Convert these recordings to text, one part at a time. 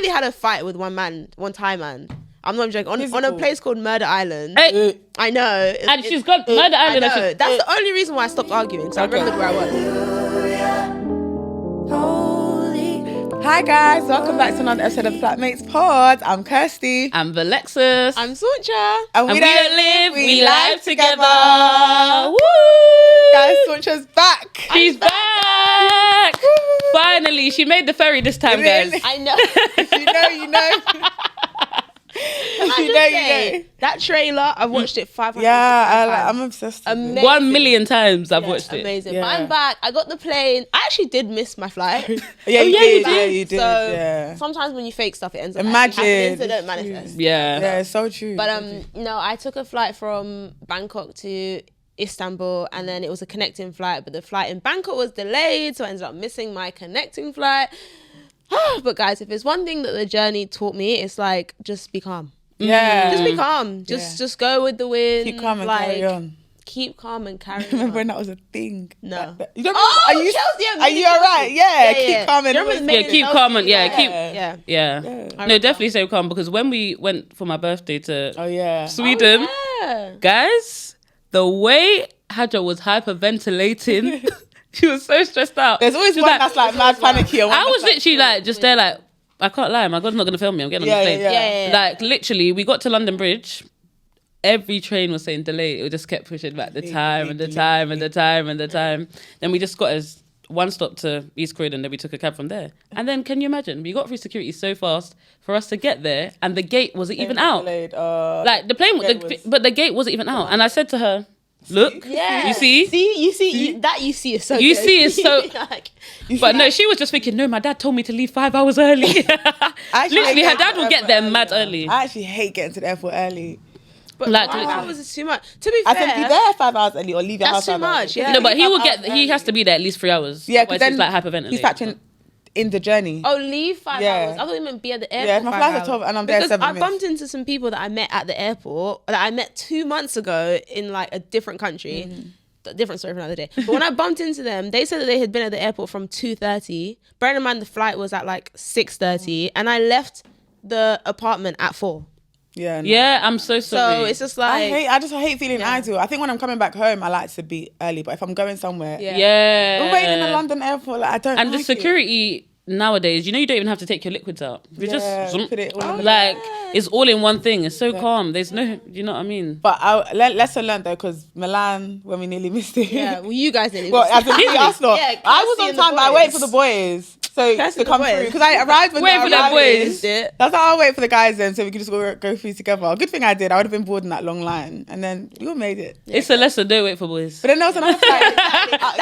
really had a fight with one Thai man. I'm not joking. On a Physical. place called Murder Island. Hey. I know. And she's got Murder Island. I know. That's the only reason why I stopped arguing. Because I remembered where I was. Hi guys, welcome back to another episode of Flatmates Pod. I'm Kirsty. I'm Alexis. I'm Sauncha. And we don't live, we live together. Woo! Guys, Sauncha's back. She's back. Finally, she made the ferry this time, guys. I know. If you know, you know. If you know, you know. That trailer, I've watched it 500 Yeah, I'm obsessed with it. Amazing. 1 million times I've watched it. Amazing. Yeah. But I'm back. I got the plane. I actually did miss my flight. Yeah, you did. Yeah, you did. So Yeah. sometimes when you fake stuff, it ends up Imagine. happening, so don't manifest. Yeah. Yeah, it's so true. But no, I took a flight from Bangkok to Istanbul, and then it was a connecting flight, but the flight in Bangkok was delayed, so I ended up missing my connecting flight. But guys, if there's one thing that the journey taught me, it's like, just be calm. Yeah. Just be calm. Just go with the wind. Keep calm and like, carry on. Keep calm and carry on. Remember when that was a thing? No. You don't Oh, are you, Chelsea, yeah, are you alright? Yeah, keep calm and Do you remember Yeah, keep calm and Yeah. No, definitely stay calm, because when we went for my birthday to Oh yeah. Sweden, Yeah. guys, the way Hadja was hyperventilating, she was so stressed out. There's always She one was that's like mad panicky. I was literally like just there like, I can't lie, my God's not going to film me, I'm getting on the plane. Yeah. Like literally, we got to London Bridge, every train was saying delay, it just kept pushing back the time and the time and the time and the time. Then we just got as one stop to East Croydon, then we took a cab from there. And then can you imagine, we got through security so fast for us to get there, and the gate wasn't even out. Like the plane, but the gate wasn't even out. And I said to her, look, Yeah. you see? You see is so You good. see is so... like, But no, she was just thinking, no, my dad told me to leave 5 hours early. Literally, her dad will get there mad early. I actually hate getting to the airport early. but Like, 5 hours is too much. To be I fair, said be there 5 hours early or leave your house that's too 5 hours. much. Yeah. No, but he has to be there at least 3 hours. Yeah, because because then he's like hyperventilating. he's factoring in the journey. Oh, leave 5 Yeah. hours. I thought you meant be at the airport. Yeah, my 5 flight's at hours. 12 and I'm there because 7 I minutes. bumped into some people that I met at the airport that I met 2 months ago in like a different country. A different story for another day. But when I bumped into them, they said that they had been at the airport from 2:30. Bearing in mind the flight was at like 6:30, and I left the apartment at 4. Yeah. No. Yeah, I'm so sorry. So it's just like I just hate feeling idle. I think when I'm coming back home, I like to be early. But if I'm going somewhere, Yeah. I'm waiting in the London airport. Like, I don't. And like the security nowadays, you don't even have to take your liquids out. You Yeah, just zoom, put it all in the like it's all in one thing. It's so calm. There's no, you know what I mean? But lesson learned though, because Milan, when we nearly missed it. Yeah, well, you guys didn't. Well, as in me, us lot. Yeah, I was Kirsty on and the time, but I boys. waited for the boys to come through, because I arrived when Wait they for the arrived. boys. That's how I wait for the guys then, so we could just go through together. Good thing I did. I would have been bored in that long line, and then we all made it. It's a lesson. Don't wait for boys. But then there was another flight.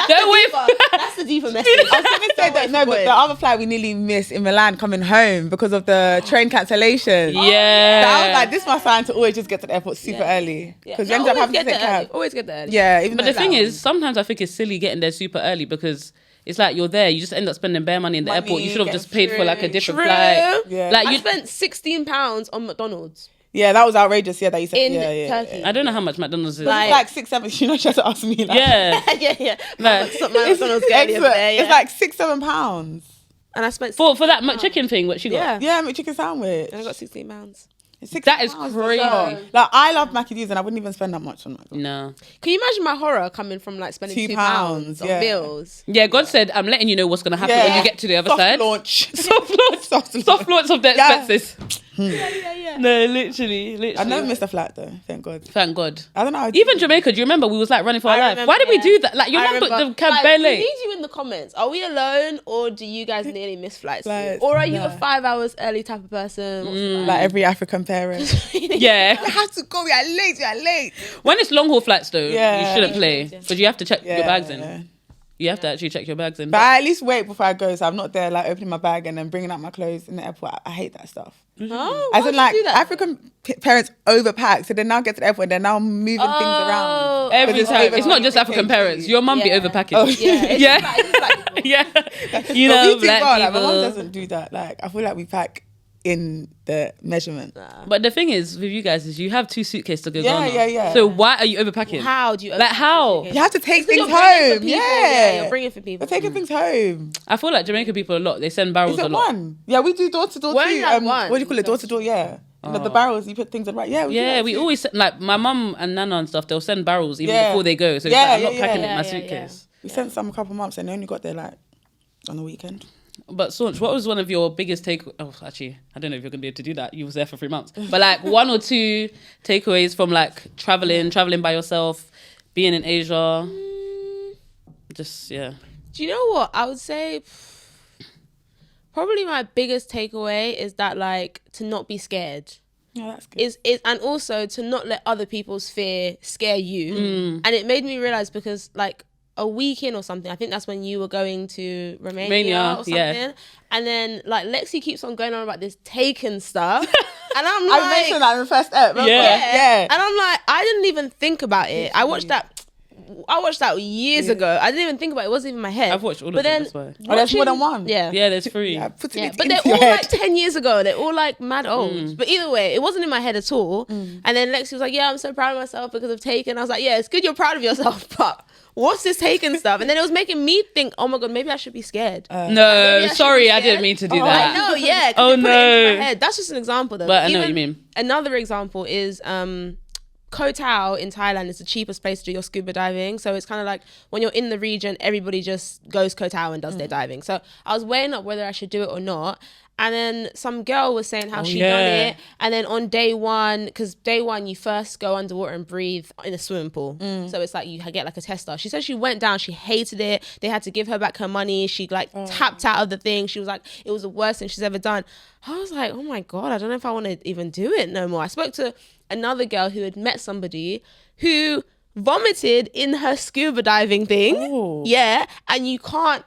Don't wait. That's the deeper message. I was going to say that no, but the other flight we nearly missed in Milan coming home because of the train cancellation. Yeah. So I was like, this is my sign to always just get to the airport super early, because we ended up having to take cab. Always get there early. Yeah, even But though the thing that- is, sometimes I think it's silly getting there super early, because it's like you're there, you just end up spending bare money in the Money, airport. You should have getting just paid for like a through. different True. flight. Yeah. Like I you, spent £16 on McDonald's yeah, that was outrageous. Yeah, that you said. in yeah. Turkey. I don't know how much McDonald's is. Like- It's like 6, 7. You know, she has to ask me. Like, yeah. yeah. Like, My McDonald's get Excellent. there, yeah. It's like £6, £7. And I spent for that chicken thing, what she got. Yeah. Yeah, McChicken sandwich. and I got £16. It's £6 That is for crazy. sure. Like, I love Mackie D's and I wouldn't even spend that much on that. No. Can you imagine my horror coming from like spending £2, £2 on yeah. bills? Yeah, God said, I'm letting you know what's going to happen when you get to the other Soft side. launch. Soft launch. Soft Soft launch of the Yeah. expenses. Yeah. No, literally. I never missed a flat though, thank God. Thank God. I don't know. how Even Jamaica, do you remember we was like running for our I life? remember, Why did we yeah. do that? Like, you I remember the Like, we campaign? need you in the comments. Are we alone, or do you guys nearly miss flights? Flights, Or are you no. a 5 hours early type of person? What's the like every African parent. Yeah. I have to go. We are late. When it's long haul flights though, Yeah. you shouldn't play. Because you have to check your bags in. Yeah. You have to actually check your bags in. But I at least wait before I go, so I'm not there like opening my bag and then bringing out my clothes in the airport. I hate that stuff. Oh, As why in, do like, you do that? African parents overpack, so they now get to the airport and they're now moving things around. Every But it's time. over It's not just 20 African kg. parents. Your mum be Yeah. overpacking. Oh, Yeah, it's Yeah. Black, it's black people. Yeah. You But know, we do black well, people. like, my mum doesn't do that. Like, I feel like we pack in the measurement. But the thing is, with you guys, is you have 2 suitcases to go Yeah, Ghana. yeah. So why are you overpacking? How do you Like, how? You have to take Because things you're bringing for home. people. Yeah. You're bringing for people. We're taking things home. I feel like Jamaican people a lot. They send barrels Is a it lot. one? Yeah, we do door to door We're too. like one. What do you call it? Door to door, yeah. You know, the barrels, you put things in, right? Yeah, we do Yeah, that we too. always send, like my mum and Nana and stuff. They'll send barrels even Yeah. before they go. So it's Yeah, like, I'm not yeah, packing yeah. it in my Yeah, suitcase. We sent some a couple months and they only got there like on the weekend. But Saunch, what was one of your biggest Oh, actually, I don't know if you're gonna be able to do that. You was there for 3 months, but like 1 or 2 takeaways from like traveling by yourself, being in Asia. Just Do you know what I would say? Probably my biggest takeaway is that like to not be scared. Yeah, that's good. Is and also to not let other people's fear scare you. And it made me realize because like a week in or something, I think that's when you were going to Romania or something. Yeah. And then like Lexi keeps on going on about this taken stuff. And I'm like, I mentioned that in the first ep. remember? Yeah. And I'm like, I didn't even think about it. I watched that years ago. I didn't even think about it. It wasn't even in my head. I've watched all of but them. then That's why. Oh, there's more than one. Yeah. Yeah, there's 3. Yeah, put it But into they're your all head. like 10 years ago. They're all like mad old. But either way, it wasn't in my head at all. And then Lexi was like, yeah, I'm so proud of myself because of Taken. I was like, yeah, it's good you're proud of yourself, but what's this Taken stuff? And then it was making me think, oh my God, maybe I should be scared. No, should sorry, be I scared. didn't mean to do I that. know, yeah. Oh, Oh no. Put it into no. my head. That's just an example though. But I know what Even you mean. Another example is Koh Tao in Thailand is the cheapest place to do your scuba diving. So it's kind of like when you're in the region, everybody just goes Koh Tao and does their diving. So I was weighing up whether I should do it or not. And then some girl was saying how she done it. And then on day 1, because day 1, you first go underwater and breathe in a swimming pool. So it's like you get like a tester. She said she went down. She hated it. They had to give her back her money. She like tapped out of the thing. She was like, it was the worst thing she's ever done. I was like, oh my God, I don't know if I want to even do it no more. I spoke to another girl who had met somebody who vomited in her scuba diving thing. Oh. Yeah. And you can't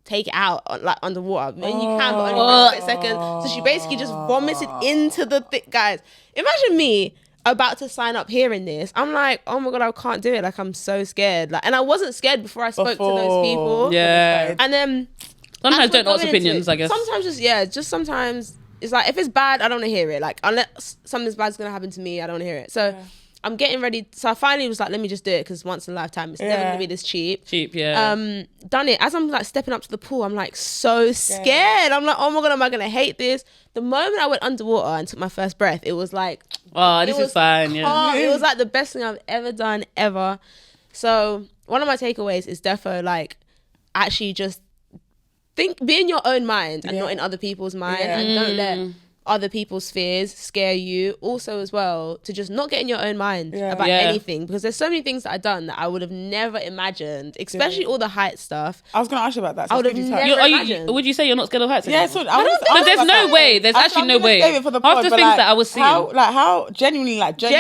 take it out like underwater. And you can, but only for a second. So she basically just vomited into the thing. Guys, imagine me about to sign up hearing this. I'm like, oh my God, I can't do it. Like, I'm so scared. Like, and I wasn't scared before I spoke to those people. Yeah. And then Sometimes as we're don't ask going into opinions, it, I guess. Sometimes just sometimes it's like if it's bad, I don't want to hear it. Like unless something bad's gonna happen to me, I don't want to hear it. So I'm getting ready. So I finally was like, let me just do it because once in a lifetime, it's never gonna be this cheap. Done it. As I'm like stepping up to the pool, I'm like so scared. I'm like, oh my God, am I gonna hate this? The moment I went underwater and took my first breath, it was like, oh, this is fine. Yeah. calm. It was like the best thing I've ever done ever. So one of my takeaways is defo like actually just be in your own mind and not in other people's mind, and don't let other people's fears scare you. Also as well, to just not get in your own mind about anything, because there's so many things that I've done that I would have never imagined, especially all the height stuff. I was going to ask you about that. So I would have it's never really tough. imagined. Would you say you're not scared of heights? Yeah, anymore? so I don't But there's no way. There's actually no way. Half the things that I was seeing. How genuinely question,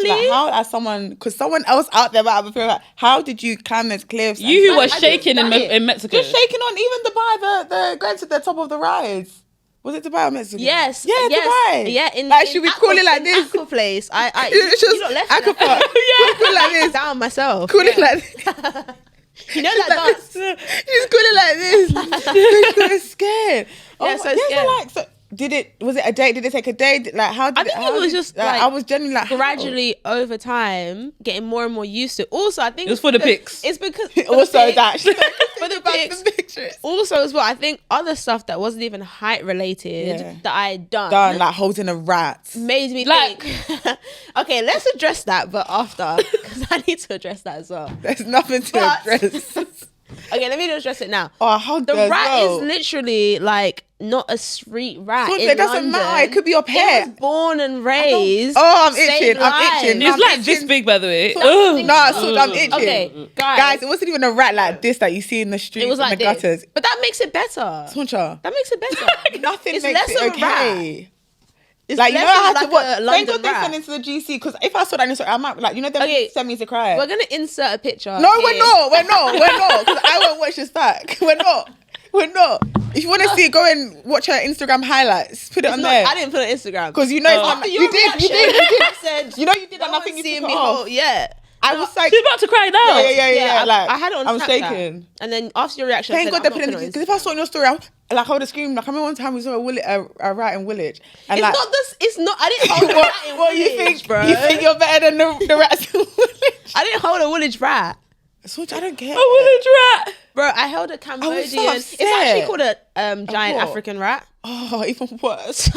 like how as someone, because someone else out there might have a feeling like, how did you climb those cliffs? You who were just shaking done it. in Mexico. Just shaking on even Dubai, the going to the top of the rides. Was it Dubai or Mexico? Yes. Yeah, Dubai. Yeah. Like, should we call it like this? Aqua place. It's you just not left Aqua that. Park. Yeah. Call it like this. Down myself. Call it like this. You know that dance. Just call it like this. She was scared. So Was it a day? Did it take a day? Like how did I think it was just like I was genuinely like gradually over time getting more and more used to it. Also, I think It was for the pics. It's because also that for the pics. pictures. Also, as well, I think other stuff that wasn't even height related that I had done Like holding a rat. made me Like- think. Okay, let's address that, but after, because I need to address that as well. There's nothing to But- address. Okay, let me address it now. Oh, how The rat is literally like not a street rat. But in it doesn't London. matter. It could be up It here. was born and raised. Oh, I'm saved itching. I'm lives. itching. It's I'm like this itching. big, by the way. I'm itching. Okay, Guys, it wasn't even a rat like this that you see in the streets It was like and the this. gutters. But that makes it better. Sauncha, That makes it better. nothing It's makes less it of a rat. okay. It's Like, you know, less I had of to like watch. a Thank London God they rat. sent it to the GC, because if I saw that in the story, I might, like, you know, them Okay, send me to cry. We're gonna insert a picture. No, here. we're not. Because I won't watch this back. We're not. If you want to see it, go and watch her Instagram highlights. Put it on It's not- there. I didn't put it on Instagram Because you know it's not. After You your did. reaction, You did. I said, You know you did, no and nothing one's you seeing took me it off. hold. Yeah. I was like, She's about to cry now. yeah. Like, I had it on I'm Snapchat. shaking. And then after your reaction, Thank I said, God they're I'm not putting gonna because if I saw in your story, I would have screamed. Like I remember one time we saw a rat in Woolwich, and It's like, not this. It's not. I didn't hold a rat in what you Woolwich, think, bro? You think you're better than the rats in Woolwich? I didn't hold a Woolwich rat, Sauncha, I don't get A Woolwich rat. bro. I held a Cambodian. so It's upset. actually called a giant what? African rat. Oh, even worse.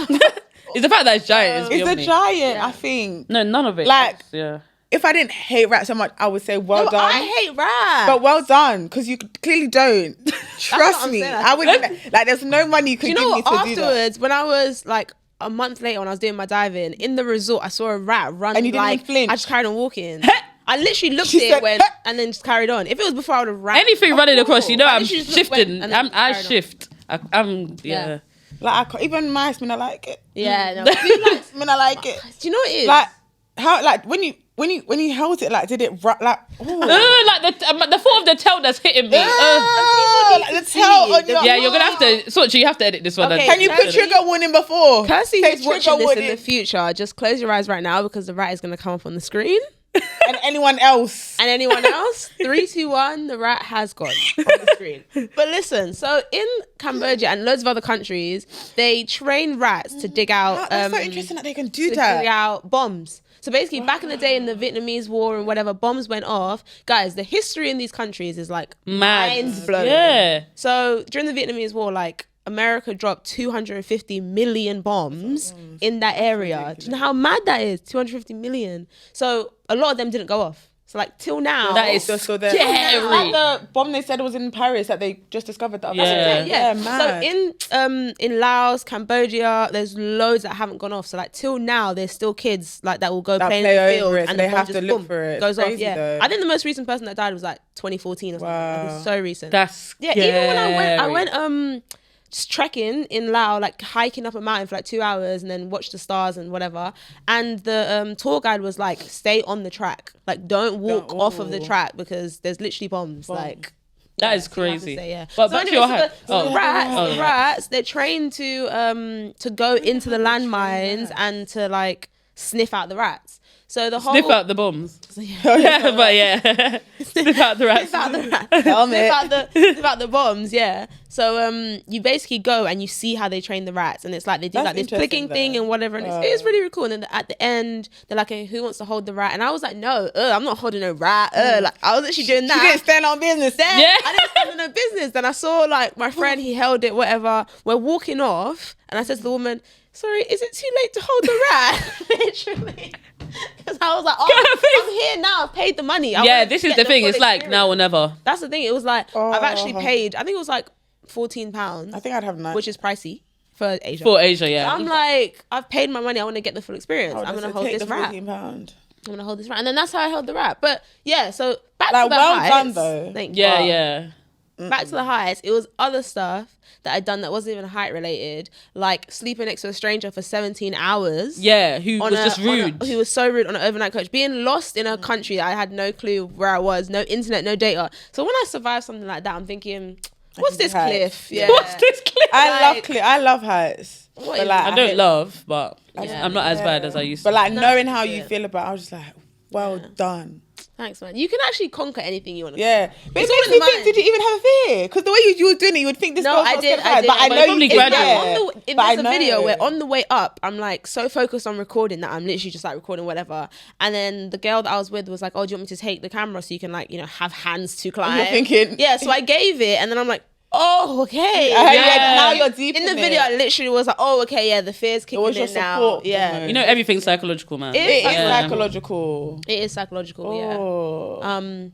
It's the fact that it's giant. It's beyond a me. giant, I think. No, none of it. Like- yeah. If I didn't hate rats so much, I would say well No, done. I hate rats. But well done, because you clearly don't. Trust I'm me. saying. I wouldn't. Like, there's no money you could you give know me what? to do that. Afterwards, when I was like a month later, when I was doing my diving in the resort, I saw a rat run. And you didn't like even flinch? I just carried on walking. I literally looked She at it, said, went, and then just carried on. If it was before, I would have ran. Anything running across, you know, I I'm literally just looked, shifting. went, and then I carried on. shift. I'm yeah. Like, I can't, even mice, I like it. Yeah, no. I like it. Do you know what it is? Like, how, like, when you held it, like, did it, like, Like the thought of the tail that's hitting me. like the tail on your Yeah, you're gonna have to. Sauncha, you have to edit this one. Okay, Can you put Kirsty- trigger warning before? Kirsty, Say who's watching trigger this in warning. the future, just close your eyes right now because the rat is going to come up on the screen. And anyone else. And anyone else? 3, 2, 1, the rat has gone on the screen. But listen, so in Cambodia and loads of other countries, they train rats to dig out That's so interesting that they can do to that. dig out bombs. So basically, back in the day in the Vietnamese War and whatever, bombs went off. Guys, the history in these countries is like Mad. mind blowing. Yeah. So during the Vietnamese War, like America dropped 250 million bombs in that area. Do you know how mad that is? 250 million. So a lot of them didn't go off. So like till now, That is So scary. like the bomb they said was in Paris that they just discovered that. Yeah. yeah. mad. So in Laos, Cambodia, there's loads that haven't gone off. So like till now, there's still kids like that will go That play in play the over field it, so and they the bomb have to just, look boom, for it. It's goes off. crazy, Yeah, though. I think the most recent person that died was like 2014 or something. Like, it's so recent. That's Yeah, even when I went just trekking in Laos, like hiking up a mountain for like 2 hours and then watch the stars and whatever. And the tour guide was like, stay on the track. Like, don't walk off of the track because there's literally bombs. Like, that is you have to crazy. say, yeah. But So back to anyway, your so hat. the rats, they're trained to go into the landmines and to like sniff out the rats. So the whole Sniff out the bombs. Yeah, but yeah. Sniff out the rats. Sniff out the rats. Sniff out the bombs, yeah. So you basically go and you see how they train the rats, and it's like they do That's like this clicking interesting, thing and whatever, and it's really, really cool. And then at the end, they're like, "Okay, who wants to hold the rat?" And I was like, "No, I'm not holding a rat." Like I was actually doing She that. didn't stand on business. Then Yeah. I didn't stand on no business. Then I saw like my friend, he held it, whatever. We're walking off, and I said to the woman, "Sorry, is it too late to hold the rat?" Literally. Because I was like, I'm here now. I've paid the money. I Yeah, wanna this is get the thing. full It's like experience. now or never. That's the thing. It was like I've actually paid. I think it was like £14, I think I'd have none. which is pricey for Asia. For Asia, yeah. I'm like, I've paid my money. I want to get the full experience. I'm gonna hold this rat. £14. I'm gonna hold this rat, and then that's how I held the rat. But yeah, so back Like, to the well heights. done, though. Thank you. Yeah. Back to the heights. It was other stuff that I'd done that wasn't even height related, like sleeping next to a stranger for 17 hours. Yeah, who was just rude. Who was so rude on an overnight coach. Being lost in a country that I had no clue where I was, no internet, no data. So when I survived something like that, I'm thinking, what's this heights. cliff? Yeah. What's this clip? I love heights. What But is like, I don't love, but Yeah. I'm not as bad as I used to. But like knowing how it. you feel about it, I was just like, well done. Thanks, man. You can actually conquer anything you want to. Yeah. But It's it all makes in me the think, mind. did you even have a fear? Because the way you were doing it, you would think this No, girl's I not did. scared of heights. But I But know probably you did. gradual. But There's a I video know. where on the way up, I'm like so focused on recording that I'm literally just like recording whatever. And then the girl that I was with was like, "Oh, do you want me to take the camera so you can like, have hands to climb?" You're thinking. Yeah, so I gave it, and then I'm like, "Oh, okay." Yeah, now you're deep in the video, I literally was like, "Oh, okay, yeah, the fear's kicking was your in now." support Yeah, almost. You know, everything's psychological, man. It It is Yeah. psychological. it is psychological. Oh. Yeah.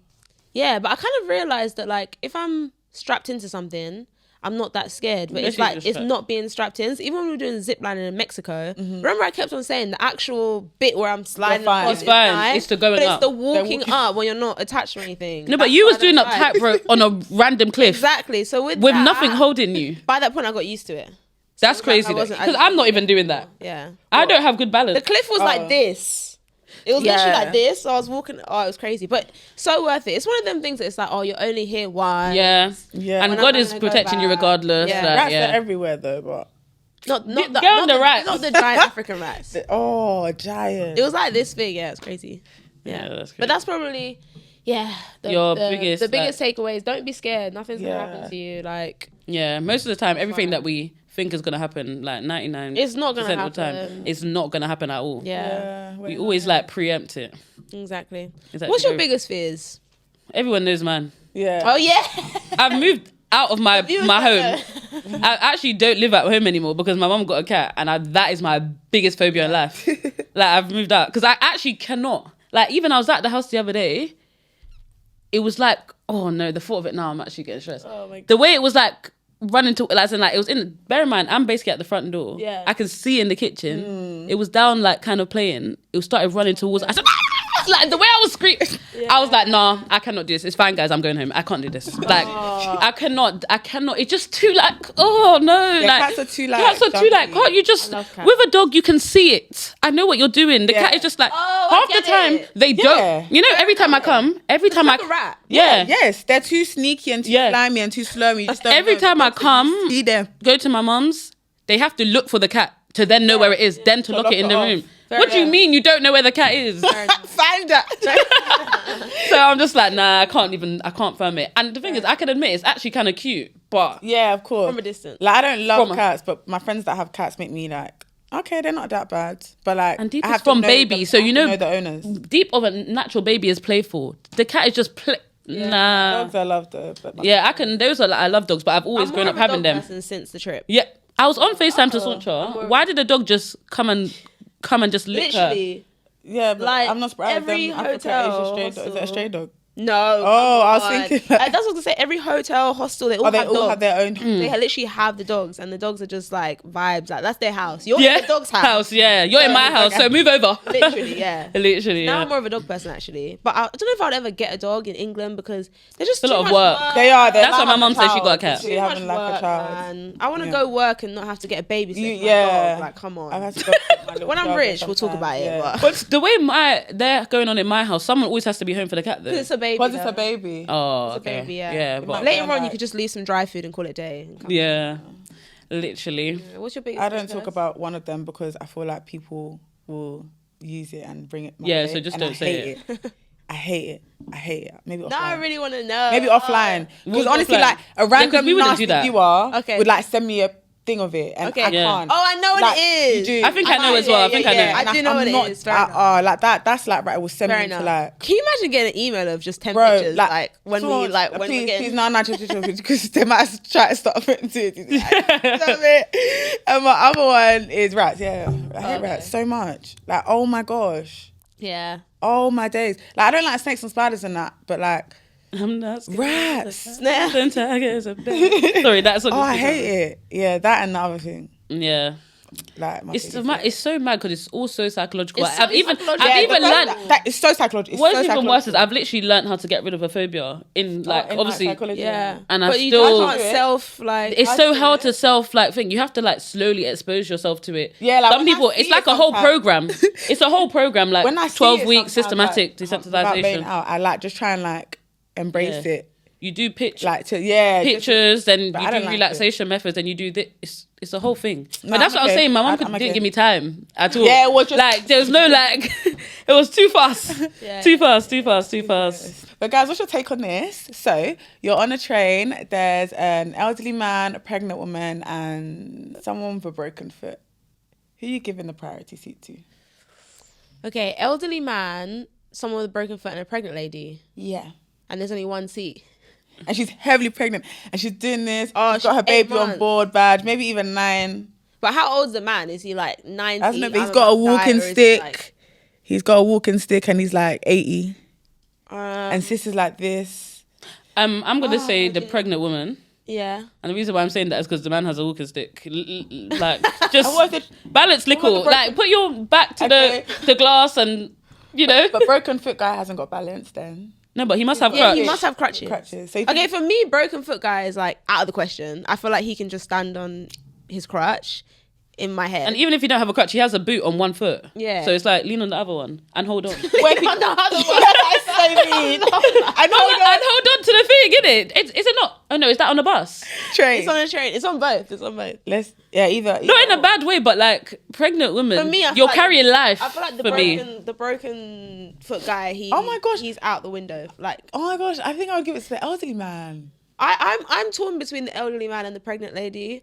Yeah, but I kind of realized that like if I'm strapped into something, I'm not that scared. But it's Unless you're like just it's strapped. not being strapped in. So even when we were doing zip lining in Mexico, remember I kept on saying the actual bit where I'm sliding fine. across It's is fine. nice, It's the going but it's up. the walking walking- up when you're not attached to anything. No, but That's you why was I doing don't up like. tightrope on a random cliff Exactly. So with with that, nothing holding you. By that point, I got used to it. That's I crazy. wasn't- I Because just I'm not didn't even get doing that. Yeah. I don't have good balance. The cliff was like this. It was literally Yeah. like this. So I was walking. Oh, it was crazy, but so worth it. It's one of them things that it's like, oh, you're only here once. Yeah. Yeah. And When God I'm is gonna go protecting you back. regardless. Yeah. Like, Rats yeah. are everywhere though, but Not the, Get on the rats. not the giant African rats. oh, giant. It was like this big. Yeah, it's crazy. Yeah, that's great. But that's probably, the biggest takeaway is don't be scared. Nothing's gonna happen to you. Like, yeah, most of the time, everything that we think is gonna happen, like 99%, it's not gonna of the happen. time, it's not gonna happen at all. Yeah, We always like preempt it. exactly. It's What's your very- biggest fears? Everyone knows, man. Yeah. Oh yeah. I've moved out of my home. I actually don't live at home anymore because my mum got a cat, and that is my biggest phobia in life. Like, I've moved out because I actually cannot. Like, even I was at the house the other day, it was like, oh no, the thought of it now, I'm actually getting stressed. Oh my God. The way it was like running to, like, it was in. Bear in mind, I'm basically at the front door. Yeah. I can see in the kitchen. It was down, like, kind of playing. It started running towards. I said, like, the way I was screaming, I was like, nah, I cannot do this. It's fine, guys, I'm going home. I can't do this. Like, I cannot. It's just too, like, oh no. Yeah, like, cats are too, like, Cats are too, like, jumpy. can't you just, I love cats. with a dog, you can see it. I know what you're doing. The Yeah. cat is just like, I half the get time, it. they Yeah. don't. You know, every time I come, every time like a rat. Yeah. Yes, they're too sneaky and too slimy and too slow. You just don't Every know. time I come, See them. go to my mum's, they have to look for the cat to then know where it is, then to lock it in the lock it room. off. What do you mean you don't know where the cat is? Find that. So I'm just like, nah, I can't firm it. And the thing is, I can admit it's actually kind of cute, but Yeah, of course. From a distance. Like, I don't love From a- cats, but my friends that have cats make me like, okay, they're not that bad. But like, And deep I is have from to know baby, them- so I you have to know- the owners. deep of a natural baby is playful. The cat is just nah. Dogs I love though. But Yeah, I love dogs, but I've always I'm grown more up of a having dog them. person since the trip. Yeah, I was on FaceTime to Sauncha. Why did the dog just come and just lick her? Literally. yeah, but like, I'm not surprised. every Africa hotel is a stray dog. Is it a hostel. stray dog? No. Oh, I was come on. thinking that. That's what I was gonna say. Every hotel, hostel, they all, Oh, they have, all dogs. have their own. They literally have the dogs, and the dogs are just like vibes. Like, that's their house. You're in the dog's house. Yeah, you're in my house, so move over. Literally, yeah. Literally, Now yeah. I'm more of a dog person actually, but I don't know if I'd ever get a dog in England because there's just It's a too lot of much work. They are. They're That's like why my having mum said she got a child. cat. Too Literally much having like work, a child. man. I want to Yeah. go work and not have to get a babysitter. You- for my yeah. dog. Like, come on. I've had to go pick my little When I'm dog rich, we'll talk sometimes, about it. yeah. But But the way they're going on in my house, someone always has to be home for the cat though. it's a baby. Because it's though. a baby. Oh, It's a okay. baby, yeah. Yeah, might but be- Later on, you like- could just leave some dry food and call it a day. And come yeah, literally. What's your biggest? I don't biggest? talk about one of them because I feel like people will use it and bring it. My Yeah, way, so just and don't I say hate it. I hate it. I hate it. Maybe offline. Now I really want to know. Maybe offline. Because What's honestly, offline? like a Yeah, 'cause random we wouldn't do nasty that. viewer Okay. would like send me a thing of it, and Okay. I Yeah. can't. Oh, I know what Like, it is. You do. I think I know as well. I think I know. I do know I'm what it not is. Fair at enough. all. Like that. That's like right. It will send Fair me enough. to like. Can you imagine getting an email of just 10 Bro, pictures? Like when so- we like when please, we're getting. please, no, just because they might try to stop it too. You know what I mean? And my other one is rats. Yeah, I hate rats so much. Like, oh my gosh, Yeah. oh my days. Like, I don't like snakes and spiders and that, but like I'm not scared. rats. Snap. Don't tigers are bad. Sorry, that's what. Oh, I hate it. Yeah, that and the other thing. Yeah, Like, my it's biggest it's so mad because it's all so psychological. It's so I've even psychological. I've even learned. that is so psychological. It's What's so even worse is psychological. I've literally learned how to get rid of a phobia in like In, like, obviously. psychology. Yeah. And I but you still- can't self like. It's I so do hard it. to self like think. You have to like slowly expose yourself to it. Yeah, like, some when I people see it's like it a whole sometimes- program. It's a whole program like When I see 12 it weeks sometimes, systematic like, without being desensitization. out, I like just try and like embrace Yeah. it. You do pitch Like to just- pictures, then you but I don't do like relaxation methods, then you do this. It's a whole thing. No, but that's I'm what I was okay. saying. My mum I'm didn't okay. give me time at all. Yeah, it was just- like there was no like. It was too fast. Yeah. Too fast. But guys, what's your take on this? So you're on a train. There's an elderly man, a pregnant woman, and someone with a broken foot. Who are you giving the priority seat to? Okay, elderly man, someone with a broken foot, and a pregnant lady, Yeah. and there's only one seat. And she's heavily pregnant, and she's doing this. Oh, she's got her she's 8 baby on months. board badge, maybe even 9. But how old's the man? Is he like 90? I don't know, but he's I'm got a about to die, walking or is he, stick. like, He's got a walking stick, and he's like 80. um, And sis is like this. I'm gonna say the okay. pregnant woman. yeah. And the reason why I'm saying that is because the man has a walking stick. Like, just what if balance what little. about the Like, put your back to Okay. the glass and, you know. But broken foot guy hasn't got balance then. No, but he must have Yeah, crutch. he must have crutches. Crutches. So you Okay, think- for me, broken foot guy is like out of the question. I feel like he can just stand on his crutch. in my head. And even if you don't have a crutch, he has a boot on one foot. Yeah. So it's like lean on the other one and hold on. Wait, on the other one. That's so mean. And hold on to the thing, innit? Is it not? Oh no, is that on a bus? Train. It's on a train. It's on both. It's on both. Either. Not in a bad way, but like pregnant women. For me, I feel you're like- carrying life. I feel like the broken foot guy. Oh my gosh. he's out the window. Like, Oh my gosh, I think I would give it to the elderly man. I'm torn between the elderly man and the pregnant lady.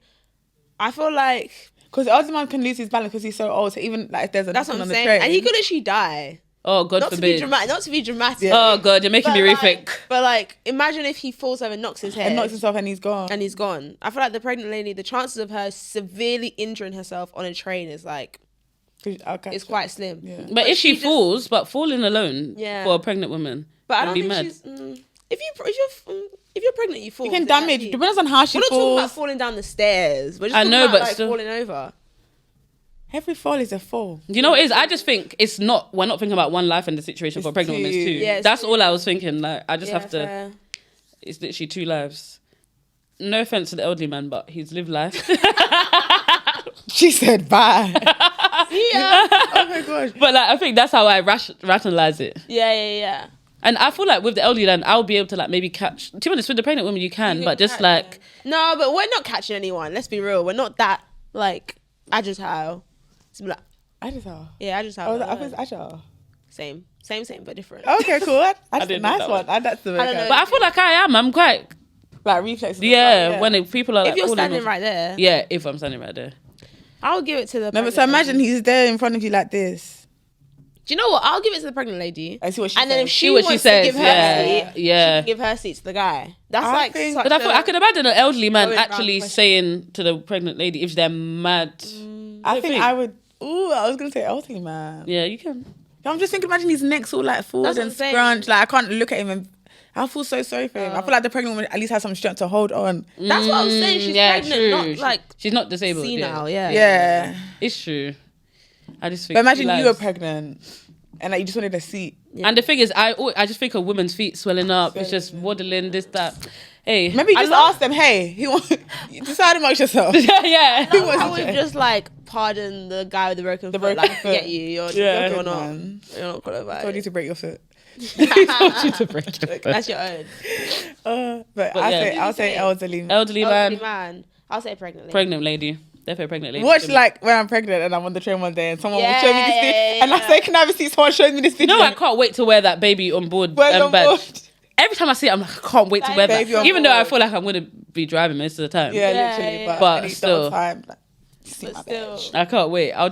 I feel like Because the elderly man can lose his balance because he's so old. So even like if there's a that's knocking what I'm on the saying. train, And he could actually die. Oh God Not to forbid. be dramatic. Not to be dramatic. Yeah. Oh God, you're making me rethink. But like, imagine if he falls over and knocks his head. and knocks himself and he's gone. and he's gone. I feel like the pregnant lady, the chances of her severely injuring herself on a train is like, Okay. it's quite slim. Yeah. But if she just- falls, but falling alone Yeah. for a pregnant woman, But I would don't be think mad. she's. If you're pregnant, you fall. You can Is that damage. you? Depends on how she We're not talking about falls. falling down the stairs. We're just I talking know, about, but like, still. falling over. Every fall is a fall. You know what it is? I just think it's not. We're not thinking about one life in the situation for It's pregnant women. It's two. two. Yeah, it's That's two. all I was thinking. Like I just Yeah, have to. fair. It's literally two lives. No offense to the elderly man, but he's lived life. She said bye. Yeah. Oh my gosh. But like, I think that's how I rationalize it. Yeah. And I feel like with the elderly man, I'll be able to like maybe catch. To be honest, with the pregnant women, you can, but just catch like No, but we're not catching anyone. Let's be real. We're not that like agile. It's like, Agile. yeah, agile. I was agile. Same, but different. Okay, cool. That's a didn't know nice that one. That's the I don't know. But I feel like I am. I'm quite. like reflexes. Yeah, when people are. If like, you're falling standing off- right there, Yeah, if I'm standing right there. I'll give it to the. No, but pregnant so imagine lady. he's there in front of you like this. Do you know what? I'll give it to the pregnant lady. I see what she And then if says. she See what wants she to says. give her Yeah, seat, yeah. she can give her seat to the guy. That's I like think- such But I could imagine an elderly man Going round actually question. saying to the pregnant lady if they're mad. I Don't think I would. Ooh, I was gonna say elderly man. Yeah, you can. I'm just thinking, imagine his neck's all like forward That's what and I'm saying. scrunched. Like I can't look at him and I feel so sorry for him. I feel like the pregnant woman at least has some strength to hold on. That's what I'm saying. She's pregnant, true. not like She's not disabled. senile. Yeah. Yeah. It's true. I just think. But imagine two you were lives. pregnant and like you just wanted a seat. And the thing is, I just think a woman's feet swelling up. It's just waddling, this, that. Hey, Maybe I just love- ask them, hey, you decide amongst yourself. yeah. I would just like pardon the guy with the broken foot. broken Like, foot. forget you. You're Yeah. not. Man. You're not qualified. Told you to break your foot. That's your own. But yeah. I'll say elderly. Elderly Elderly man, man. I'll say pregnant lady. pregnant lady. Definitely pregnant lady. Watch like when I'm pregnant and I'm on the train one day and someone will Yeah, show me this video yeah, and I yeah. say, can I have a seat? Someone showed me this video. No, I can't wait to wear that baby on board Where's on badge. board? Every time I see it, I'm like, I can't wait to wear that. Baby on Even though I board. feel like I'm gonna be driving most of the time. Yeah, Yeah, literally. yeah. But, But I still. still, time, like, see But my still. bitch. I can't wait. I'm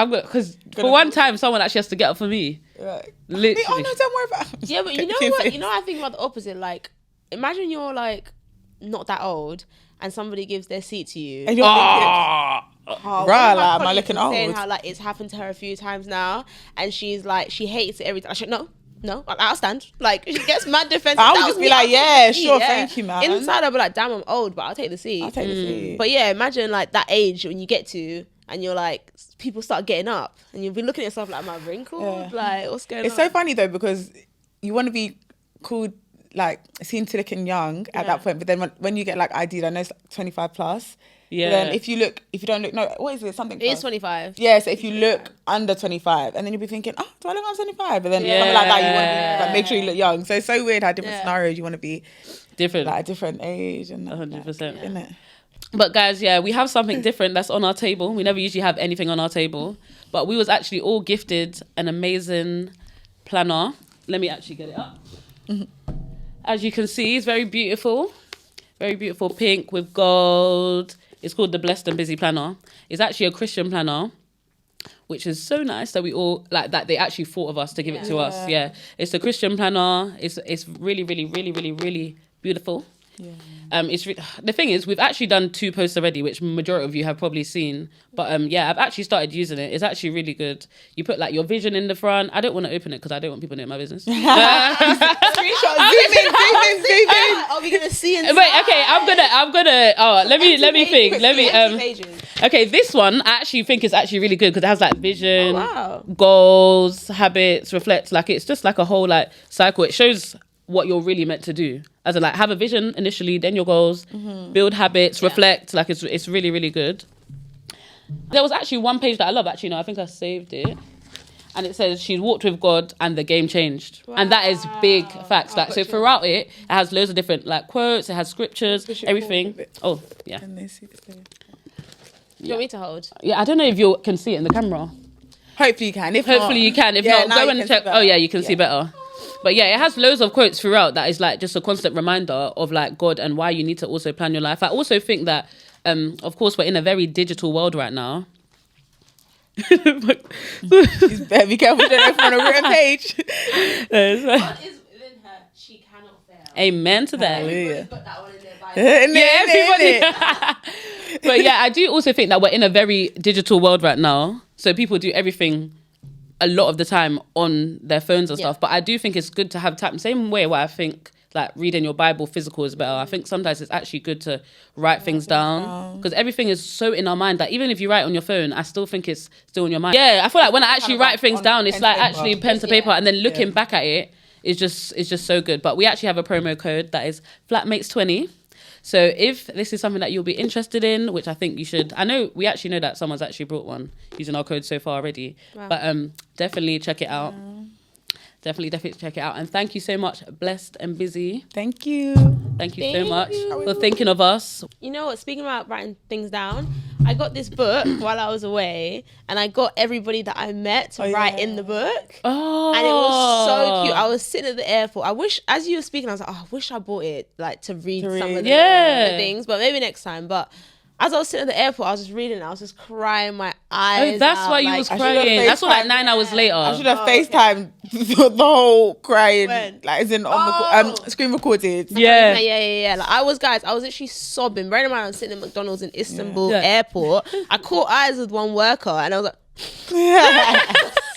gonna because for one time someone actually has to get up for me. Like, Literally. oh no, don't worry about it. Yeah, but you know what? You know, I think about the opposite. Like, imagine you're like not that old and somebody gives their seat to you. And you're thinking, Ah. Oh, Bruh, one of my like, am I colleagues looking was saying old? how like it's happened to her a few times now, and she's like she hates it every time. She's like, no, I'll stand. Like she gets mad defensive. I would That just was be me, like, I'll take yeah, the seat, sure, thank you, man. Inside, I'll be like, damn, I'm old, but I'll take the seat. I'll take the seat. But yeah, imagine like that age when you get to, and you're like, people start getting up, and you'll be looking at yourself like, am I wrinkled? Yeah. Like, what's going It's on? so funny though because you want to be called like seen to looking young at that point, but then when you get like ID'd, I know it's like 25 plus. Yeah. But then if you don't look, no, what is it? Something. It is plus. 25. Yeah, so if you look under 25, and then you'll be thinking, oh, do I look under 25? But then Yeah. something like that, you want to like, make sure you look young. So it's so weird how different Yeah. scenarios you want to be Different. like a different age and 100%. isn't it? But guys, yeah, we have something different that's on our table. We never usually have anything on our table. But we was actually all gifted an amazing planner. Let me actually get it up. As you can see, it's very beautiful. Very beautiful pink with gold. It's called the Blessed and Busy Planner. It's actually a Christian planner, which is so nice that we all like that they actually thought of us to give it to us. Yeah. It's a Christian planner. It's really, really, really, really, really beautiful. Yeah. The thing is, we've actually done 2 posts already, which majority of you have probably seen. But yeah, I've actually started using it. It's actually really good. You put like your vision in the front. I don't want to open it because I don't want people to know my business. Screenshot, zoom in. Are we gonna see inside? Wait, okay, I'm gonna. Oh, let me think. Let me. Pages. Okay, this one I actually think is actually really good because it has like vision, Oh, wow. goals, habits, reflect. Like it's just like a whole like cycle. It shows what you're really meant to do. As in like have a vision initially, then your goals, build habits, reflect. Like it's really, really good. There was actually one page that I love. Actually, no, I think I saved it. And it says she's walked with God and the game changed. Wow. And that is big facts. Like, so throughout it, it has loads of different like quotes, it has scriptures, everything. Oh, yeah. Can they see this? Do you want me to hold? Yeah, I don't know if you can see it in the camera. Hopefully you can. If Hopefully not, you can. If not, go and check. Oh yeah, you can see better. But yeah, it has loads of quotes throughout that is like just a constant reminder of like God and why you need to also plan your life. I also think that, of course, we're in a very digital world right now. You better be careful. Don't open on a written page. God is within her. She cannot fail. Amen to that. Hallelujah. Put that one in there. Yeah, everybody. But yeah, I do also think that we're in a very digital world right now. So people do everything a lot of the time on their phones and stuff. But I do think it's good to have time. Same way where I think like reading your Bible physical is better. I think sometimes it's actually good to write things down because everything is so in our mind that even if you write on your phone, I still think it's still in your mind. Yeah, I feel like when I actually write things down, it's like actually pen to paper and then looking back at it is just so good. But we actually have a promo code that is Flatmates20. So if this is something that you'll be interested in, which I think you should, I know we actually know that someone's actually brought one using our code so far already. Wow. But definitely check it out. Definitely check it out. And thank you so much, Blessed and Busy. Thank you. Thank you so much for thinking of us. You know what? Speaking about writing things down, I got this book while I was away, and I got everybody that I met to write in the book. Oh, and it was so cute. I was sitting at the airport. I wish, as you were speaking, I was like, oh, I wish I bought it like to read some of the things, but maybe next time. But as I was sitting at the airport, I was just reading. I was just crying my eyes. Oh, that's out. why you was crying. That's what, like 9 hours later. I should have FaceTimed the whole crying, like as in on screen recorded. Yeah. Like I was literally sobbing. Bearing in mind, I was sitting at McDonald's in Istanbul airport. I caught eyes with one worker, and I was like,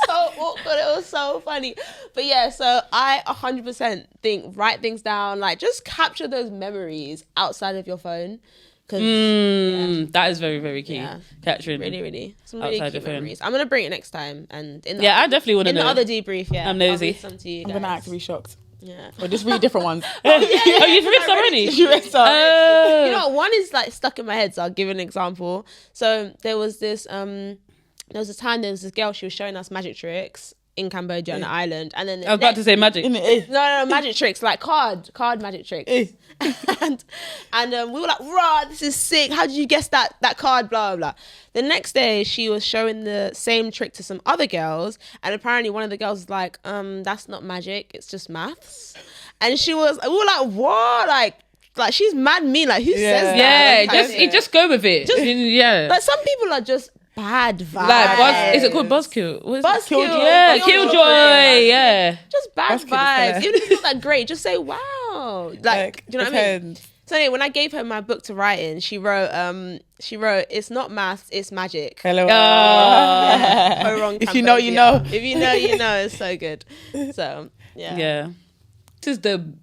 so awkward. It was so funny. But yeah, so I 100% think write things down. Like just capture those memories outside of your phone. That is very, very key. Capturing really some really cute memories. I'm gonna bring it next time, and in I definitely want to know. In the other debrief, I'm nosy. I'll read some to you guys. I'm gonna actually be shocked. Yeah, or just read different ones. Oh, you've read some already? You read some. You know, one is like stuck in my head, so I'll give an example. So there was this time there was this girl, she was showing us magic tricks in Cambodia on the island, and then I was about to say magic. No, magic tricks, like card magic tricks. and we were like, "Rah, this is sick! How did you guess that card?" Blah blah blah. The next day, she was showing the same trick to some other girls, and apparently one of the girls was like, "That's not magic, it's just maths." And we were like, "What?" Like she's mad mean. Like who says that? Yeah, just go with it. Like some people are just bad vibes. Like is it called buzzkill? Buzzkill. Yeah, killjoy. Yeah. Just bad vibes. Even if it's not that great, just say wow. Like do you know what I mean? So anyway, when I gave her my book to write in, she wrote, "It's not maths, it's magic." Hello. Wrong if you know, you know. If you know, you know. It's so good. So yeah. This is the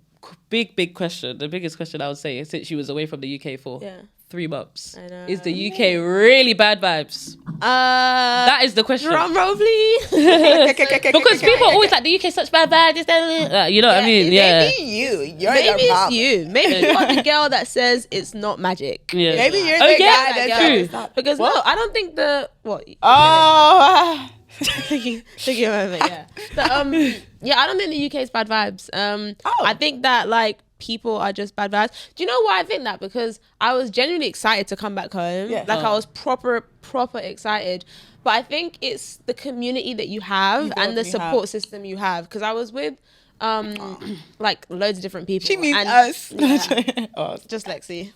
big question. The biggest question I would say since she was away from the UK for 3 months. I know. Is the UK really bad vibes? That is the question. Drum roll, please. Because people are always like, the UK is such bad vibes. You know what I mean? Yeah. Maybe maybe it's you. Maybe you are the girl that says it's not magic. Yeah. Maybe you're the guy that's true. Because no, I don't think what. Oh. Take a moment, yeah. But, I don't think the UK is bad vibes. I think that like people are just bad vibes. Do you know why I think that? Because I was genuinely excited to come back home. Yeah. Like I was proper excited. But I think it's the community that you have and the support system you have. Because I was with like loads of different people. She means us. Yeah. Just Lexi.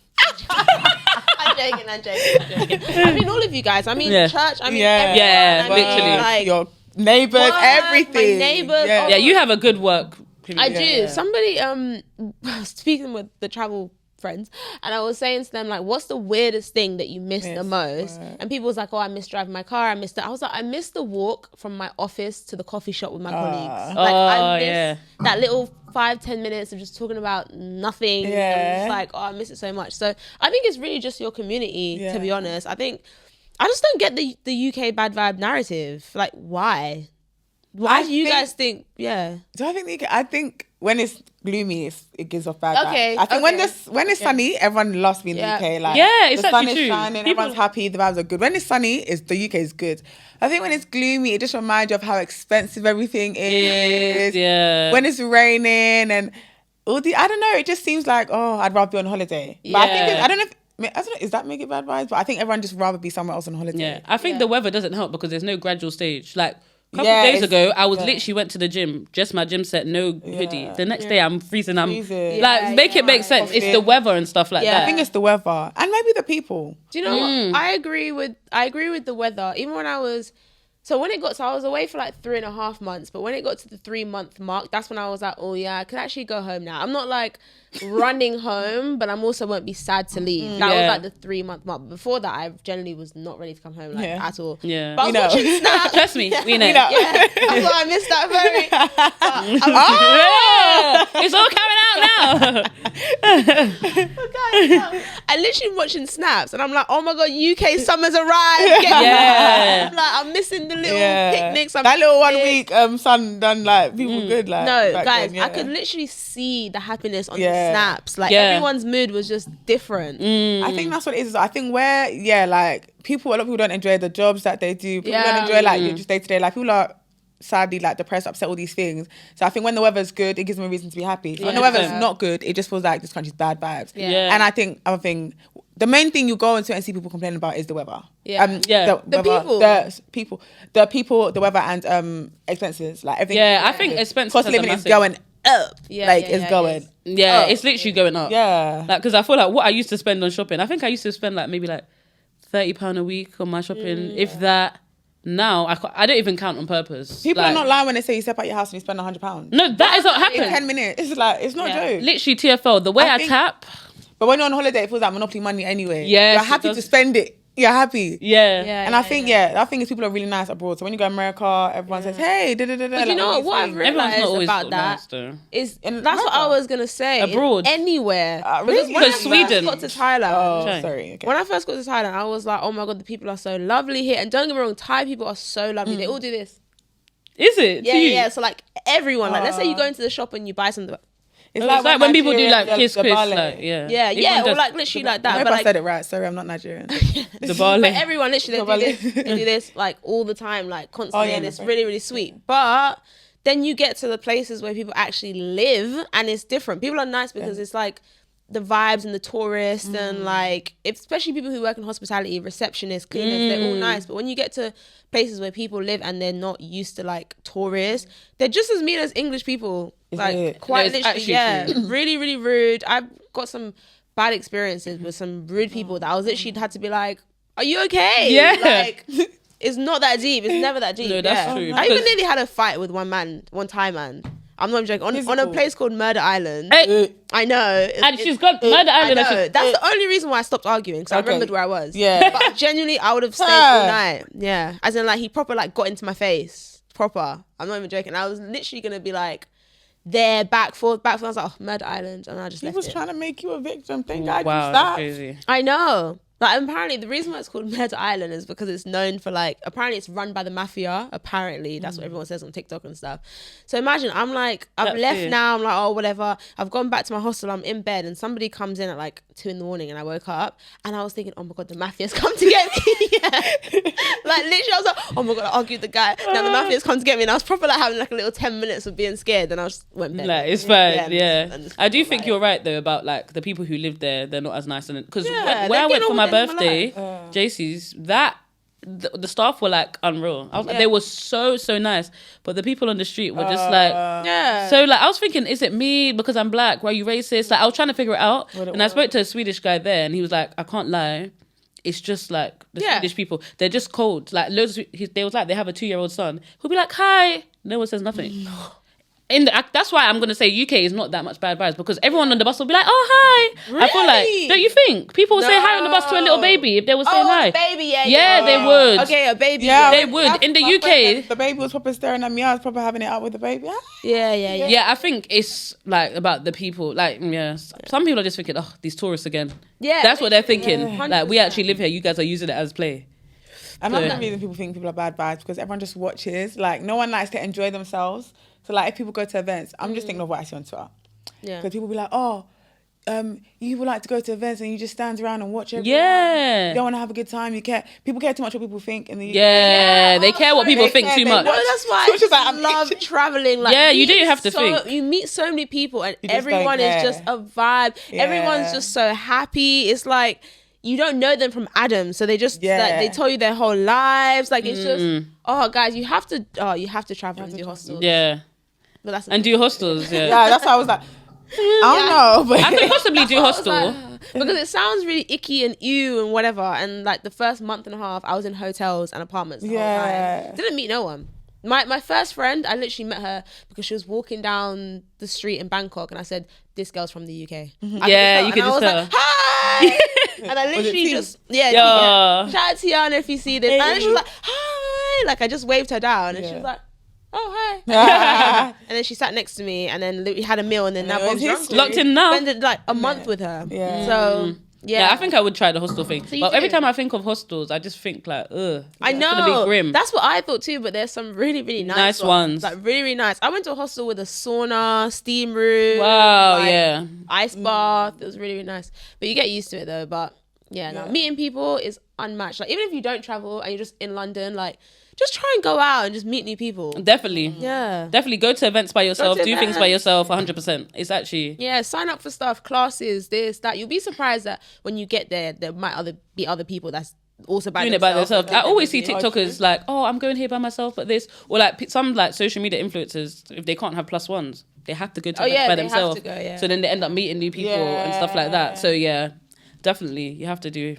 I'm joking. I mean all of you guys. I mean church. I mean everyone. Literally. Like, your neighbours, everything. My neighbours. Yeah, you have a good work. I do. Somebody speaking with the travel friends, and I was saying to them like, what's the weirdest thing that you miss the most? And people was like, oh, I miss driving my car. I was like, I miss the walk from my office to the coffee shop with my colleagues. Like I miss that little 5-10 minutes of just talking about nothing. And it's like, oh, I miss it so much. So I think it's really just your community, to be honest. I just don't get the UK bad vibe narrative. Like, why? Why do you guys think? Yeah. Do I think I think when it's gloomy, it gives off bad Okay, vibes. I think when it's sunny, everyone loves being Yeah. in the UK. Like, Yeah, it's the sun actually is true. shining, People- everyone's happy, the vibes are good. When it's sunny, the UK is good. I think when it's gloomy, it just reminds you of how expensive everything is. Yeah. When it's raining and all I don't know, it just seems like, oh, I'd rather be on holiday. But I think Yeah. I don't know, is that make it bad vibes? But I think everyone just rather be somewhere else on holiday. Yeah, I think the weather doesn't help because there's no gradual stage. Like a couple Yeah, days it's- ago, I was yeah. literally went to the gym, just my gym set, no hoodie. The next day, I'm freezing. I'm Freezing. like, Yeah, make it make sense. It's the weather and stuff like Yeah. that. I think it's the weather and maybe the people. Do you know what? I agree with the weather. Even when I was I was away for like 3.5 months, but when it got to the 3-month mark, that's when I was like, oh yeah, I could actually go home now. I'm not like running home, but I'm also won't be sad to leave. That was like the 3-month mark. Before that, I generally was not ready to come home at all. Yeah. But I was watching Snap. Trust me, we know. Yeah, I thought I missed that very. Yeah, it's all coming out now. I literally watching snaps and I'm like, oh my god, UK summer's arrived. Yeah. I'm like, I'm missing the little Yeah. picnics. That little 1 week sun done like people good like. No, back guys, then, yeah. I could literally see the happiness on the Yeah. snaps. Like Yeah. everyone's mood was just different. I think that's what it is. I think a lot of people don't enjoy the jobs that they do. People Yeah. don't enjoy like just day to day life. People are sadly like depressed, upset, all these things. So I think when the weather's good, it gives them a reason to be happy. So when the weather's not good, it just feels like this country's bad vibes. Yeah. And I think other thing, the main thing you go into and see people complaining about is the weather. Yeah. The people, the weather, and expenses. Like everything. Yeah, I think expenses cost has of a living is massive- going up. Yeah, like yeah, it's yeah, going. it Yeah, it's literally going up. Yeah. Like, because I feel like what I used to spend on shopping, I think I used to spend like maybe like £30 a week on my shopping, if that. Now I don't even count on purpose. People like, are not lying when they say you step out your house and you spend £100. No, that is not In happening. 10 minutes. It's like, it's not a joke. Literally TFL, the way I I think- tap. But when you're on holiday, it feels like monopoly money anyway. Yes, You're it happy does. to spend it. You're happy. Yeah. And I think, I think people are really nice abroad. So when you go to America, everyone says, hey, da-da-da-da. But you know what I've Everyone's realized not always about that nice, though. is In that's what I America? was gonna say. Abroad. Anywhere. Really? When I Because first Sweden. got to Thailand. Oh, Okay. sorry. Okay. When I first got to Thailand, I was like, oh my god, the people are so lovely here. And don't get me wrong, Thai people are so lovely. They all do this. Is it? Yeah, To you? yeah. So like everyone, like let's say you go into the shop and you buy something. It's It's like when people do like Nigerians, kiss, the kiss, ballet. like, yeah. Yeah, Everyone yeah, or does like literally like I that. hope But I like said it right. Sorry, I'm not Nigerian. the ballet. But everyone literally they do this, they do this like all the time, like constantly, yeah, and it's that's really, really sweet. But then you get to the places where people actually live, and it's different. People are nice because it's like the vibes and the tourists and like especially people who work in hospitality, receptionists, cleaners, they're all nice. But when you get to places where people live and they're not used to like tourists, they're just as mean as English people. Like it? quite No, it's literally, actually true. really, really rude. I've got some bad experiences with some rude people that I was literally had to be like, "Are you okay?" Yeah. like it's not that deep. It's never that deep. No, that's true, I even because- nearly had a fight with one Thai man. I'm not even joking. On a Physical. place called Murder Island. Hey, I know. and she's got Murder I Island. know. and she's- That's the only reason why I stopped arguing because I Okay. remembered where I was. Yeah. But genuinely, I would have stayed all night. Yeah. As in, like, he proper, like, got into my face. Proper. I'm not even joking. I was literally going to be, like, there, back, forth. I was like, oh, Murder Island. And I just He left was it. trying to make you a victim. Thank God you Wow, that's stopped. crazy. I know. Like, apparently, the reason why it's called Murder Island is because it's known for, like, apparently it's run by the mafia. Apparently. That's what everyone says on TikTok and stuff. So imagine, I'm like, I've That's left it. now. I'm like, oh, whatever. I've gone back to my hostel. I'm in bed. And somebody comes in at, like, 2 a.m. and I woke up. And I was thinking, oh, my God, the mafia's come to get me. Yeah. Like, literally, I was like, oh, my God, I argued with the guy. Now the mafia's come to get me. And I was probably, like, having, like, a little 10 minutes of being scared. And I just went bed. Like, it's fine, yeah. and just I do forgot think about you're right though about like the people who live there. They're not as nice, and because Yeah, when I they've went been for my all day in my birthday, JC's the staff were like unreal. They were so nice, but the people on the street were just like. Yeah. So like I was thinking, is it me because I'm black? Why are you racist? Like I was trying to figure it out, and I spoke to a Swedish guy there, and he was like, I can't lie. It's just like the Yeah. Swedish people. They're just cold. Like loads. They was like they have a 2-year-old son who'll be like, "Hi." No one says nothing. That's why I'm gonna say UK is not that much bad vibes because everyone on the bus will be like, "Oh hi." I feel like, Really? don't you think people would say hi on the bus to a little baby if they were saying hi? Oh, baby, yeah. Yeah, they would. Okay, a baby. Yeah, They would. In the my UK- friend, the baby was probably staring at me. I was probably having it out with the baby. Yeah. Yeah, I think it's like about the people. Like, some people are just thinking, "Oh, these tourists again." Yeah, That's what they're thinking. yeah. Like, we actually live here. You guys are using it as play. Another reason people think people are bad vibes because everyone just watches. Like, no one likes to enjoy themselves. So, like, if people go to events, I'm just thinking of what I see on Twitter. Yeah. Because people be like, oh, you would like to go to events and you just stand around and watch everyone. Yeah. You don't want to have a good time. People care too much what people think in the UK. Yeah, they care what people They think care, too they much. watch- No, that's why Which is like, I I'm love itching. traveling. Like, Yeah, you do meet have to think. You meet so many people, and You just everyone don't is care. just a vibe. Yeah. Everyone's just so happy. It's like you don't know them from Adam, so they just like, they tell you their whole lives. Like it's just guys, you have to travel and do hostels. Yeah. But that's And do hostels, yeah. Yeah, that's why I was like, I don't know. I But could possibly do hostel. because it sounds really icky and ew and whatever. And like the first month and a half, I was in hotels and apartments the whole Yeah. time. Didn't meet no one. My first friend, I literally met her because she was walking down the street in Bangkok, and I said, "This girl's from the UK." Yeah, you could And I just was tell. like, "Hi!" And I literally Tea? just Yeah. Shout out to Yana if you see this. And she was like, "Hi!" Like I just waved her down, and she Yeah. was like, "Oh hi." And then she sat next to me, and then we had a meal, and then now Yeah, Bob's it's drunk. Locked in now. Spended like a month with her. Yeah. So Yeah, I think I would try the hostel thing. you But every do? time I think of hostels, I just think like, ugh. I It's know. gonna be grim. That's what I thought too, but there's some really, really Nice nice ones. Like really, really nice. I went to a hostel with a sauna, steam room. Wow, like, yeah. Ice bath. It was really, really nice. But you get used to it though. But yeah, no, Yeah. meeting people is unmatched. Like even if you don't travel and you're just in London, like just try and go out and just meet new people. Definitely. Yeah. Definitely go to events by yourself, to do things by events. yourself 100%. It's actually Yeah, sign up for stuff, classes, this, that. You'll be surprised that when you get there might be other people that's also by doing it by themselves. I always see TikTok. TikTokers like, oh, I'm going here by myself, but this, or like some like social media influencers, if they can't have plus ones, they have to go to events by they have themselves. to go, yeah. So then they end up meeting new people and stuff like that. So yeah, definitely you have to do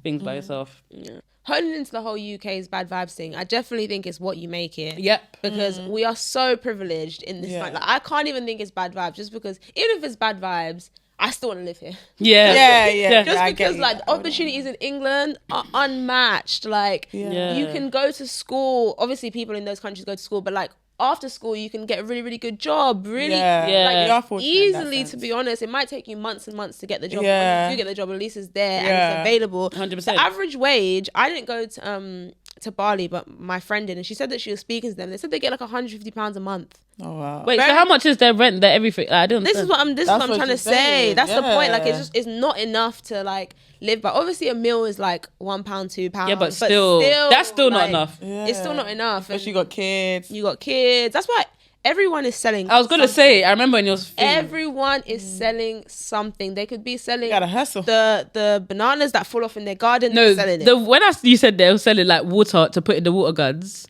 things by yourself. Yeah. Honing into the whole UK's bad vibes thing, I definitely think it's what you make it. Yep. Because we are so privileged in this. Yeah. Like I can't even think it's bad vibes just because even if it's bad vibes, I still want to live here. Yeah. Yeah. Just I get because you. like the opportunities in England are unmatched. Like Yeah. you can go to school. Obviously, people in those countries go to school, but like after school, you can get a really, really good job. Really, Yeah. Yeah. like You are fortunate in that easily. To sense. be honest, it might take you months and months to get the job. Yeah. When you do get the job, at least it's there and Yeah. it's available. 100%. The average wage. I didn't go to Bali, but my friend did, and she said that she was speaking to them. They said they get like £150 a month. Oh, wow. Wait, so how much is their rent, their everything? I don't This is what I'm. This is That's what I'm what trying to she's say. saying, That's the point. Like yeah. it's not enough to like live by. Obviously, a meal is like £1, £2. Yeah, but still, that's still not like, enough. It's still not enough. Especially And you got kids. you got kids. That's why everyone is selling. I was gonna say, I remember in your thing, Everyone is selling something. They could be selling You gotta hustle. the bananas that fall off in their garden. no, they're selling it. when you said they were selling like water to put in the water guns,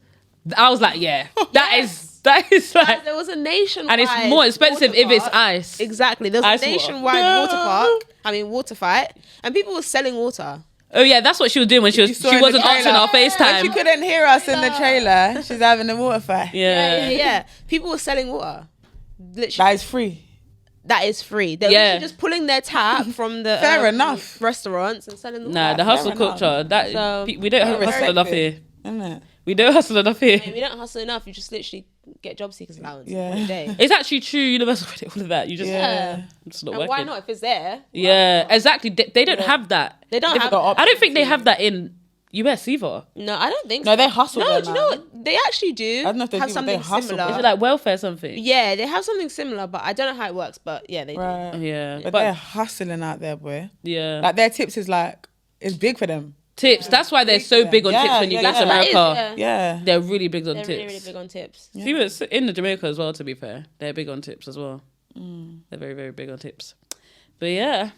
I was like, yeah, that is like, There was a nationwide, and it's more expensive water if it's park. ice. Exactly. There was Ice a water. nationwide water park. I mean, water fight, and people were selling water. Oh yeah, that's what she was doing when she You was. saw She in the wasn't answering trailer. our When she FaceTime. couldn't hear us in the trailer, she's having a water fight. Yeah. People were selling water. Literally, That is free. that is free. They're Yeah. literally just pulling their tap from the Fair enough. restaurants and selling the Nah, water. the hustle Fair enough. culture. That So, we don't I hustle respect enough it. here. Isn't it? We don't hustle enough here. We don't hustle enough. You just literally get job seekers allowance Yeah. every day. It's actually true. Universal credit, all of that. You just, Yeah. it's not And working. why not if it's there? Yeah, exactly. They don't have that. They don't have. got that. I don't think they have that in US either. No, I don't think. No, so. they hustle No, there, do you know man. what? They actually do. I don't know if they have do, but they something hustle similar. there. Is it like welfare something? Yeah, they have something similar, but I don't know how it works. But yeah, they do. Right. Yeah, But but they're hustling out there, boy. yeah. Like their tips is like, it's big for them. Tips. That's why they're so big on Yeah, tips when you yeah, go to yeah. That is, America. Yeah. They're really big on They're tips. really, really big on tips. Even it's in the Jamaica as well, to be fair. They're big on tips as well. They're very, very big on tips. But yeah.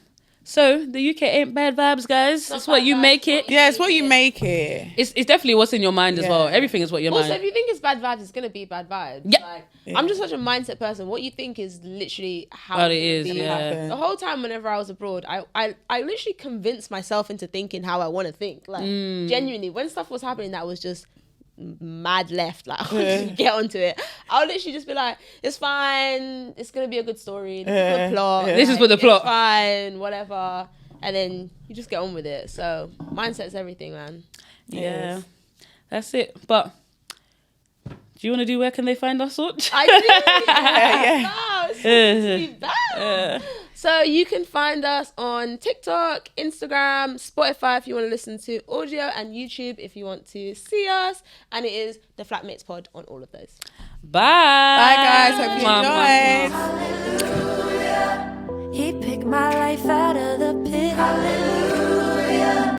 So the UK ain't bad vibes, guys. It's what bad you vibes, make it. Yeah, it's what you make it. It's definitely what's in your mind as Yeah. well. Everything is what your Also, mind. if you think it's bad vibes, it's gonna be bad vibes. Yeah. Like, I'm just such a mindset person. What you think is literally how What it it's is, gonna be. yeah. Happen. The whole time whenever I was abroad, I literally convinced myself into thinking how I want to think. Like genuinely, when stuff was happening that was just mad left, like I couldn't get onto it. I would literally just be like, it's fine, it's gonna be a good story. This is for the plot. This is Like, for the it's plot. fine, whatever. And then you just get on with it. So mindset's everything, man. Yeah. That's it. But do you want to do where can they find us, Sauncha? I do. Yeah. No, it's bad. So you can find us on TikTok, Instagram, Spotify if you want to listen to audio, and YouTube if you want to see us. And it is the Flatmates Pod on all of those. Bye. Bye, guys. Hope you Mwah, mwah, mwah. enjoyed.